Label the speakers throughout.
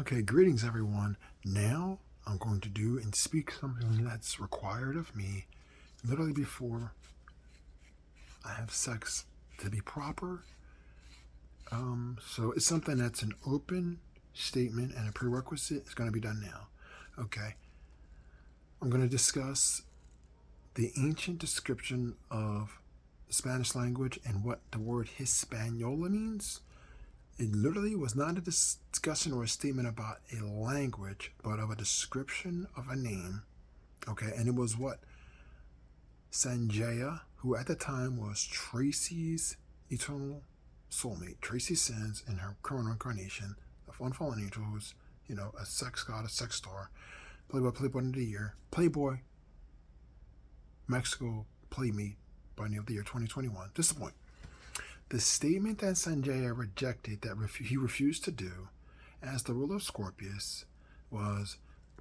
Speaker 1: Okay, greetings everyone. Now I'm going to do and speak something that's required of me literally before I have sex to be proper. So it's something that's an open statement and a prerequisite. It's going to be done now. Okay. I'm going to discuss the ancient description of the Spanish language and what the word HIS-SPAN-NIOLA means. It literally was not a discussion or a statement about a language, but of a description of a name. Okay, and it was what Sanjaya, who at the time was Tracy's eternal soulmate, Tracy Sins in her current incarnation, of Unfallen Angel, who's, a sex god, a sex star, Playboy of the year, Playboy, Mexico Playmate, Bunny of the year 2021. Just the point. The statement that Sanjaya rejected, that he refused to do, as the ruler of Scorpius, was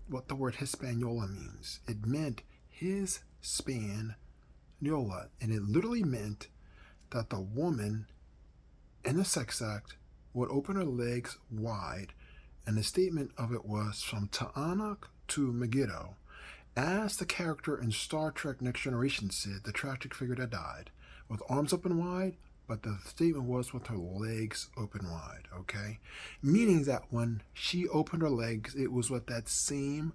Speaker 1: what the word Hispaniola means. It meant His-SPAN-NIOLA, and it literally meant that the woman in the sex act would open her legs wide, and the statement of it was from Ta'anak to Megiddo. As the character in Star Trek Next Generation said, the tragic figure that died, with arms open wide, but the statement was with her legs open wide, okay? Meaning that when she opened her legs, it was with that same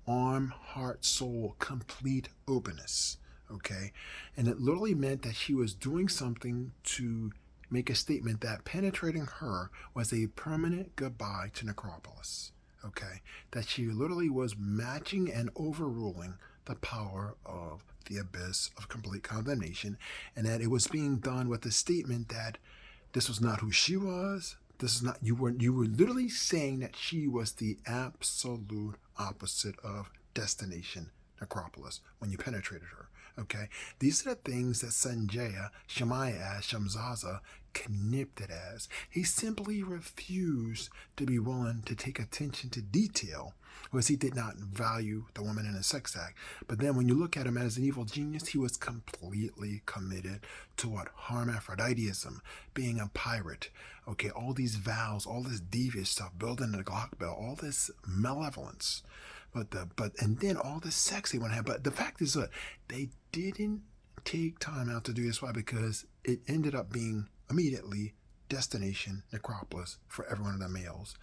Speaker 1: arm, heart, soul, complete openness, okay? And it literally meant that she was doing something to make a statement that penetrating her was a permanent goodbye to necropolis, okay? That she literally was matching and overruling the power of the abyss of complete condemnation, and that it was being done with the statement that this was not who she was. This is not, you were literally saying that she was the absolute opposite of destination necropolis when you penetrated her. Okay, these are the things that Sanjaya, Shemaiah as, Shamzaza, connipted as. He simply refused to be willing to take attention to detail because he did not value the woman in a sex act. But then when you look at him as an evil genius, he was completely committed to what? Hermaphroditism, being a pirate. Okay, all these vows, all this devious stuff, building the Glock bell, all this malevolence. And then all this sex they want to have. But the fact is that they didn't take time out to do this. Why? Because it ended up being immediately destination necropolis for every one of the males.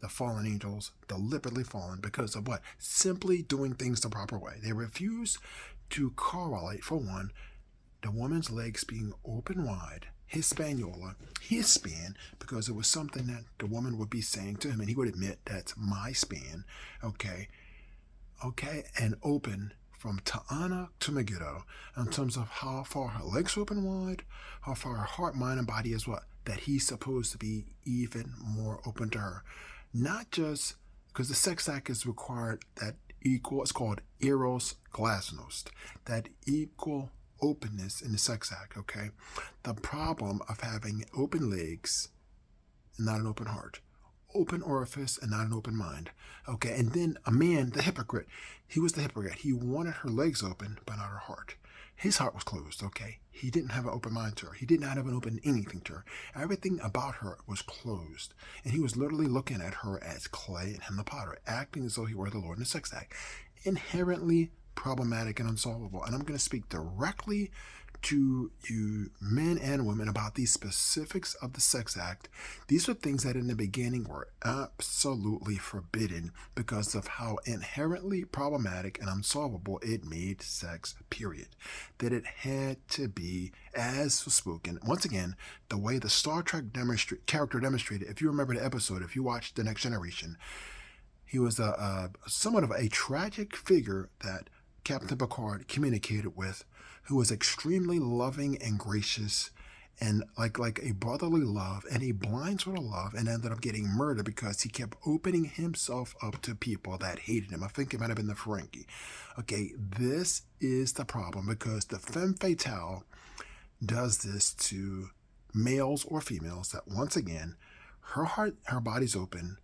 Speaker 1: The fallen angels, deliberately fallen because of what? Simply doing things the proper way. They refused to correlate, for one, the woman's legs being open wide, Hispaniola, his span, because it was something that the woman would be saying to him, and he would admit that's my span, okay, and open from Ta'anak to Megiddo in terms of how far her legs are open wide, how far her heart, mind, and body is what? That he's supposed to be even more open to her. Not just because the sex act is required that equal, it's called eros glasnost, that equal openness in the sex act, okay? The problem of having open legs and not an open heart, open orifice and not an open mind, okay? And then a man, the hypocrite, he was the hypocrite. He wanted her legs open, but not her heart. His heart was closed, okay? He didn't have an open mind to her. He did not have an open anything to her. Everything about her was closed. And he was literally looking at her as clay and him the potter, acting as though he were the Lord in the sex act. Inherently problematic and unsolvable. And I'm going to speak directly to you men and women about these specifics of the sex act. These were things that in the beginning were absolutely forbidden because of how inherently problematic and unsolvable it made sex, period. That it had to be, as was spoken, once again, the way the Star Trek character demonstrated. If you remember the episode, if you watched The Next Generation, he was somewhat of a tragic figure that Captain Picard communicated with, who was extremely loving and gracious and like a brotherly love and a blind sort of love, and ended up getting murdered because he kept opening himself up to people that hated him. I think it might have been the Ferengi. Okay, this is the problem because the femme fatale does this to males or females that, once again, her heart, her body's open,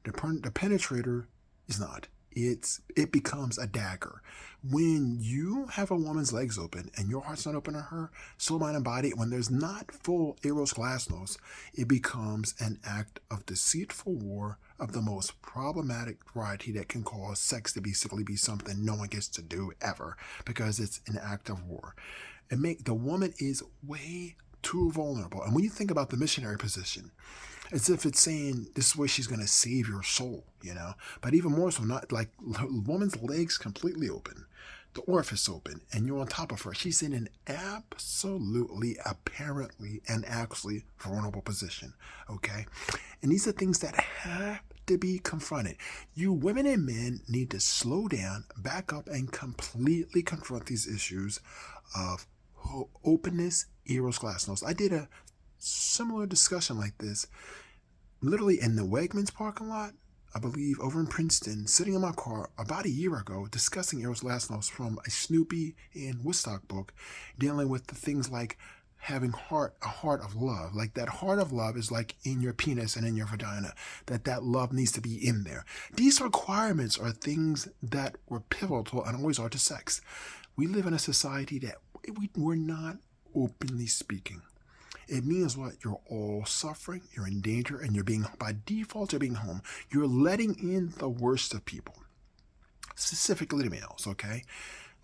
Speaker 1: the penetrator is not. it becomes a dagger. When you have a woman's legs open and your heart's not open to her, soul, mind, and body, when there's not full eros glasnos, it becomes an act of deceitful war of the most problematic variety that can cause sex to basically be something no one gets to do ever, because it's an act of war. The woman is way too vulnerable. And when you think about the missionary position, as if it's saying this is where she's going to save your soul, But even more so, not like the woman's legs completely open, the orifice open, and you're on top of her. She's in an absolutely, apparently, and actually vulnerable position, okay? And these are things that have to be confronted. You women and men need to slow down, back up, and completely confront these issues of openness, eros glasnos. I did a similar discussion like this literally in the Wegmans parking lot, I believe, over in Princeton, sitting in my car about a year ago, discussing eros glasnos from a Snoopy and Woodstock book, dealing with the things like having a heart of love. Like that heart of love is like in your penis and in your vagina, that love needs to be in there. These requirements are things that were pivotal and always are to sex. We live in a society that we're not openly speaking. It means what? You're all suffering, you're in danger, and by default, you're being home. You're letting in the worst of people, specifically the males, okay?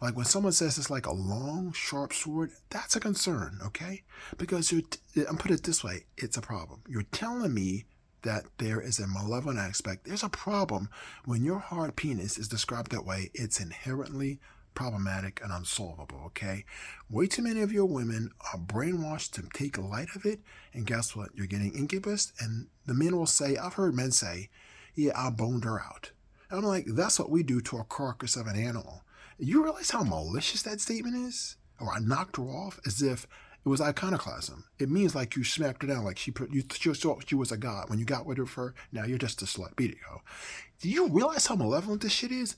Speaker 1: Like when someone says it's like a long, sharp sword, that's a concern, okay? Because I'm put it this way, it's a problem. You're telling me that there is a malevolent aspect. There's a problem when your hard penis is described that way. It's inherently problematic and unsolvable, okay? Way too many of your women are brainwashed to take light of it, and guess what? You're getting incubus, and the men will say, I've heard men say, yeah, I boned her out. And I'm like, that's what we do to a carcass of an animal. You realize how malicious that statement is? Or I knocked her off, as if it was iconoclasm. It means like you smacked her down, like she thought she was a god. When you got rid of her, now you're just a slut. Beat it, yo. Do you realize how malevolent this shit is?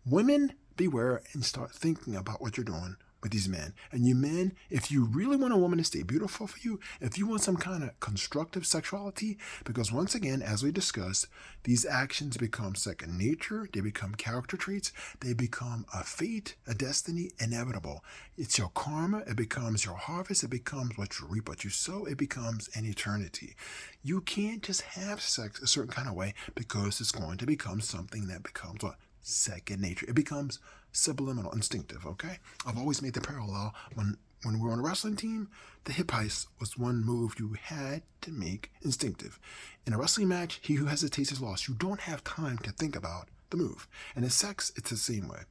Speaker 1: Women, beware and start thinking about what you're doing with these men. And you men, if you really want a woman to stay beautiful for you, if you want some kind of constructive sexuality, because once again, as we discussed, these actions become second nature, they become character traits, they become a fate, a destiny, inevitable. It's your karma, it becomes your harvest, it becomes what you reap, what you sow, it becomes an eternity. You can't just have sex a certain kind of way because it's going to become something that becomes what? Second nature. It becomes subliminal, instinctive, okay? I've always made the parallel when we were on a wrestling team, the hip heist was one move you had to make instinctive. In a wrestling match, he who hesitates is lost. You don't have time to think about the move. And in sex, it's the same way.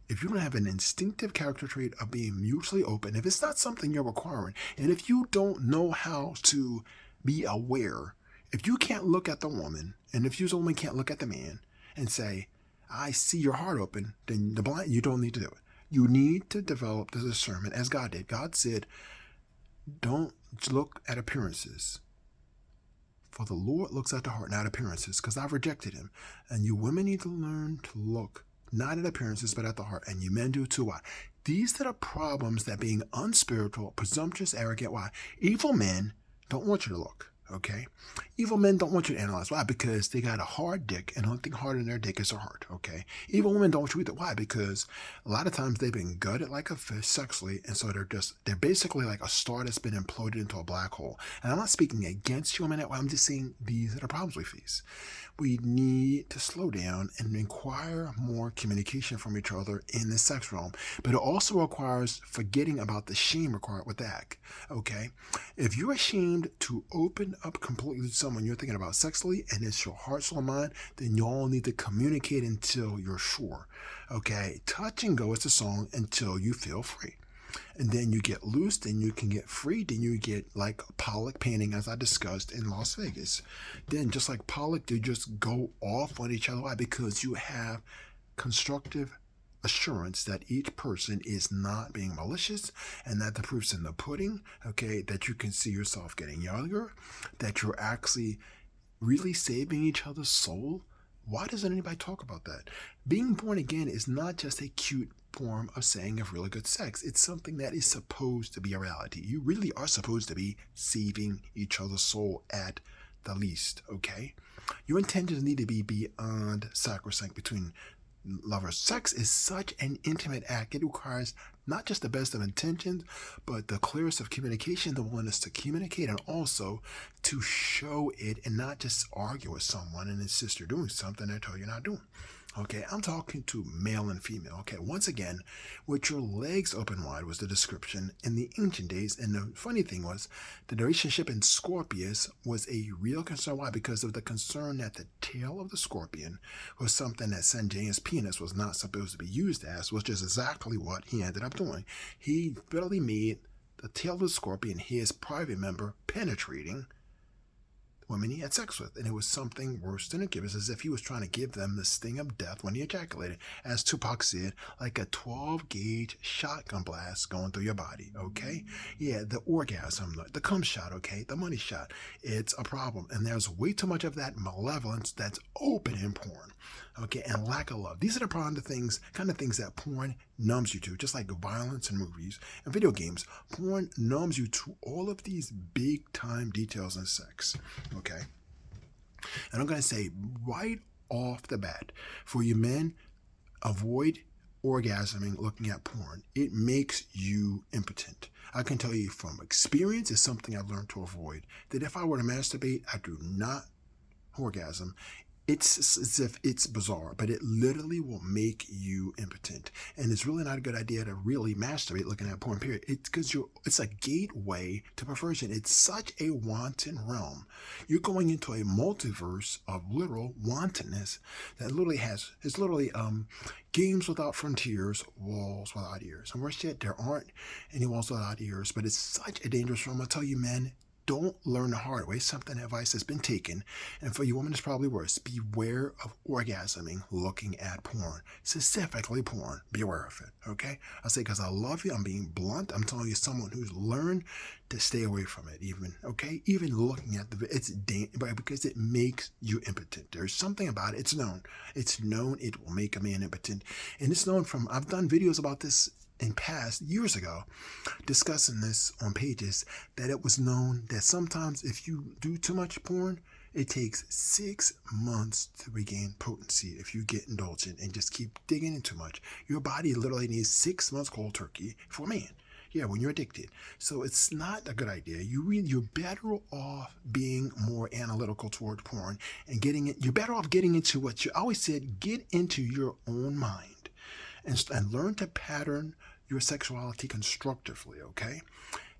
Speaker 1: If you don't have an instinctive character trait of being mutually open, if it's not something you're requiring, and if you don't know how to be aware, if you can't look at the woman, and if you as a woman can't look at the man and say, I see your heart open, then you don't need to do it. You need to develop the discernment as God did. God said, don't look at appearances. For the Lord looks at the heart, not appearances, because I've rejected him. And you women need to learn to look, not at appearances, but at the heart. And you men do too. Why? These are the problems that being unspiritual, presumptuous, arrogant, why? Evil men don't want you to look. Okay? Evil men don't want you to analyze. Why? Because they got a hard dick, and the only thing hard in their dick is their heart. Okay? Evil women don't want you either. Why? Because a lot of times they've been gutted like a fish sexually, and so they're basically like a star that's been imploded into a black hole. And I'm not speaking against you women that way. I'm just saying these are the problems we face. We need to slow down and require more communication from each other in the sex realm. But it also requires forgetting about the shame required with that. Okay? If you're ashamed to open up completely to someone you're thinking about sexually and it's your heart, soul, and mind, then you all need to communicate until you're sure. Okay? Touch and go is the song until you feel free. And then you get loose, then you can get free, then you get like Pollock painting as I discussed in Las Vegas. Then just like Pollock, they just go off on each other. Why? Because you have constructive assurance that each person is not being malicious and that the proof's in the pudding, okay, that you can see yourself getting younger, that you're actually really saving each other's soul. Why doesn't anybody talk about that? Being born again is not just a cute form of saying of really good sex. It's something that is supposed to be a reality. You really are supposed to be saving each other's soul at the least, okay? Your intentions need to be beyond sacrosanct between lovers. Sex is such an intimate act. It requires not just the best of intentions, but the clearest of communication, the willingness to communicate, and also to show it and not just argue with someone and insist you're doing something they tell you you're not doing. Okay, I'm talking to male and female. Okay, once again, with your legs open wide was the description in the ancient days. And the funny thing was, the relationship in Scorpius was a real concern. Why? Because of the concern that the tail of the scorpion was something that Sanjay's penis was not supposed to be used as, which is exactly what he ended up doing. He literally made the tail of the scorpion his private member, penetrating women he had sex with, and it was something worse than a gift. It's as if he was trying to give them the sting of death when he ejaculated, as Tupac said, like a 12-gauge shotgun blast going through your body. Okay, yeah, the orgasm, the cum shot, okay, the money shot, it's a problem, and there's way too much of that malevolence that's open in porn. Okay, and lack of love. These are the kind of things that porn numbs you to, just like violence in movies and video games. Porn numbs you to all of these big time details in sex. Okay, and I'm going to say right off the bat, for you men, avoid orgasming looking at porn. It makes you impotent. I can tell you from experience, it's something I've learned to avoid, that if I were to masturbate, I do not orgasm. It's as if it's bizarre, but it literally will make you impotent. And it's really not a good idea to really masturbate looking at porn, period. It's because it's a gateway to perversion. It's such a wanton realm. You're going into a multiverse of literal wantonness that literally it's literally games without frontiers, walls without ears. And worse yet, there aren't any walls without ears, but it's such a dangerous realm. I tell you, men, don't learn the hard way. Something advice has been taken. And for you women, it's probably worse. Beware of orgasming looking at porn. Specifically porn. Be aware of it. Okay? I say because I love you. I'm being blunt. I'm telling you, someone who's learned to stay away from it even. Okay? Even looking at because it makes you impotent. There's something about it. It's known. It's known it will make a man impotent. And it's known from, I've done videos about this in past years ago, discussing this on pages, that it was known that sometimes if you do too much porn, it takes 6 months to regain potency if you get indulgent and just keep digging in too much. Your body literally needs 6 months cold turkey for a man. Yeah, when you're addicted. So it's not a good idea. You're better off being more analytical toward porn and you're better off getting into what you always said, get into your own mind. And learn to pattern your sexuality constructively, okay?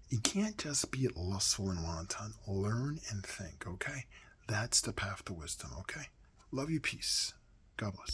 Speaker 1: You can't just be lustful and wanton. Learn and think, okay? That's the path to wisdom, okay? Love you, peace. God bless.